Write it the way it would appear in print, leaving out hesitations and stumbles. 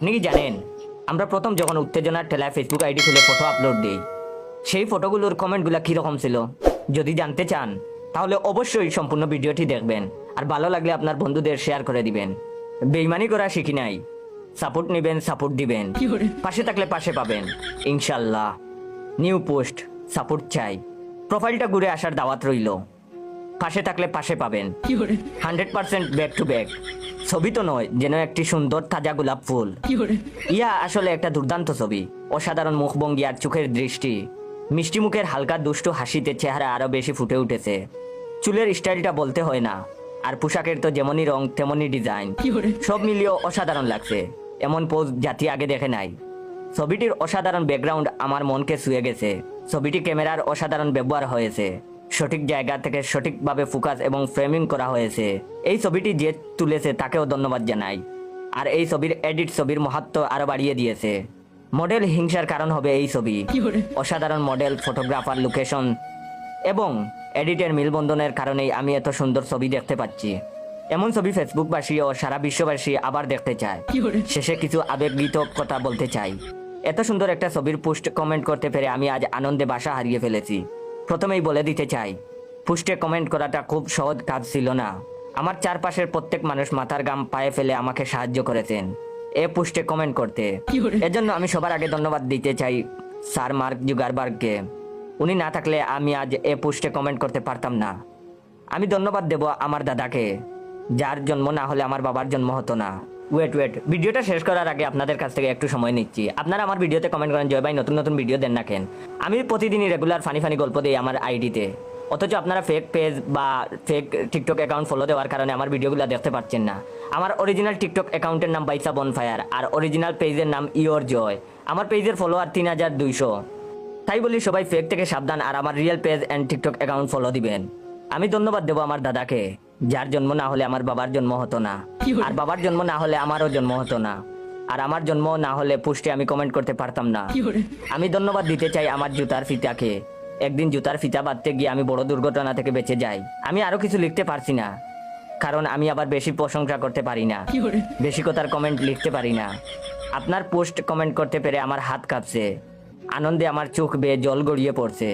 আপনি কি জানেন আমরা প্রথম যখন উত্তেজনার ঠেলায় ফেসবুক আইডি খুলে ফটো আপলোড দিই, সেই ফটোগুলোর কমেন্টগুলো কীরকম ছিল? যদি জানতে চান তাহলে অবশ্যই সম্পূর্ণ ভিডিওটি দেখবেন, আর ভালো লাগলে আপনার বন্ধুদের শেয়ার করে দিবেন। বেইমানি করা শিখি নাই, সাপোর্ট নেবেন, সাপোর্ট দিবেন, পাশে থাকলে পাশে পাবেন ইনশাল্লাহ। নিউ পোস্ট, সাপোর্ট চাই, প্রোফাইলটা ঘুরে আসার দাওয়াত রইল, পাশে থাকলে পাশে পাবেন 100% ব্যাক টু ব্যাক। ছবি তো নয়, যেন একটি সুন্দর তাজা গোলাপ ফুল। ইয়া আসলে একটা দুর্দান্ত ছবি, অসাধারণ মুখভঙ্গি আর চোখের দৃষ্টি, মিষ্টি মুখের হালকা দুষ্টু হাসিতে চেহারা আরো বেশি ফুটে উঠেছে। চুলের স্টাইলটা বলতে হয় না, আর পোশাকের তো যেমনই রং তেমনই ডিজাইন, সব মিলিয়েও অসাধারণ লাগছে। এমন পোজ জাতি আগে দেখে নাই। ছবিটির অসাধারণ ব্যাকগ্রাউন্ড আমার মনকে ছুঁয়ে গেছে। ছবিটি ক্যামেরার অসাধারণ ব্যবহার হয়েছে, সঠিক জায়গা থেকে সঠিকভাবে ফোকাস এবং ফ্রেমিং করা হয়েছে। এই ছবিটি যে তুলেছে তাকেও ধন্যবাদ জানাই। আর এই ছবির এডিট ছবির মাহাত্ম্য আরো বাড়িয়ে দিয়েছে। মডেল হিংসার কারণ হবে এই ছবি। অসাধারণ মডেল, ফটোগ্রাফার, লোকেশন এবং এডিটের মিলবন্ধনের কারণেই আমি এত সুন্দর ছবি দেখতে পাচ্ছি। এমন ছবি ফেসবুকবাসী ও সারা বিশ্ববাসী আবার দেখতে চায়। শেষে কিছু আবেগগীত কথা বলতে চাই। এত সুন্দর একটা ছবির পোস্ট কমেন্ট করতে পেরে আমি আজ আনন্দে বাসা হারিয়ে ফেলেছি। প্রথমেই বলে দিতে চাই, পোস্টে কমেন্ট করাটা খুব সহজ কাজ ছিল না। আমার চারপাশের প্রত্যেক মানুষ মাথার ঘাম পায়ে ফেলে আমাকে সাহায্য করেছেন এ পোস্টে কমেন্ট করতে। এজন্য আমি সবার আগে ধন্যবাদ দিতে চাই স্যার মার্ক জুগারবার্গকে। উনি না থাকলে আমি আজ এ পোস্টে কমেন্ট করতে পারতাম না। আমি ধন্যবাদ দেব আমার দাদাকে, যার জন্ম না হলে আমার বাবার জন্ম হতো না। ওয়েট, ভিডিওটা শেষ করার আগে আপনাদের কাছ থেকে একটু সময় নিচ্ছি। আপনারা আমার ভিডিওতে কমেন্ট করেন, জয় ভাই নতুন নতুন ভিডিও দেন না কেন? আমি প্রতিদিনই রেগুলার ফানি গল্প দিই আমার আইডিতে, অথচ আপনারা ফেক পেজ বা ফেক টিকটক অ্যাকাউন্ট ফলো দেওয়ার কারণে আমার ভিডিওগুলো দেখতে পাচ্ছেন না। আমার অরিজিনাল টিকটক অ্যাকাউন্টের নাম বাইসা বনফায়ার, আর অরিজিনাল পেজের নাম ইয়োর জয়। আমার পেজের ফলোয়ার 3200। তাই বলি সবাই ফেক থেকে সাবধান, আর আমার real page and TikTok account follow দিবেন। আমি ধন্যবাদ দেবো আমার দাদাকে, যার জন্ম না হলে আমার বাবার জন্ম হতো না, আর বাবার জন্ম না হলে আমারও জন্ম হতো না, আর আমার জন্ম না হলে পোস্টে আমি কমেন্ট করতে পারতাম না। আমি ধন্যবাদ দিতে চাই আমার জুতার ফিতাকে। একদিন জুতার ফিতা বাঁধতে গিয়ে আমি বড় দুর্ঘটনা থেকে বেঁচে যাই। আমি আরো কিছু লিখতে পারছি না, কারণ আমি আবার বেশি প্রশংসা করতে পারি না, বেশি কথার কমেন্ট লিখতে পারি না। আপনার পোস্ট কমেন্ট করতে পেরে আমার হাত কাঁপছে, আনন্দে আমার চোখ বেয়ে জল গড়িয়ে পড়ছে।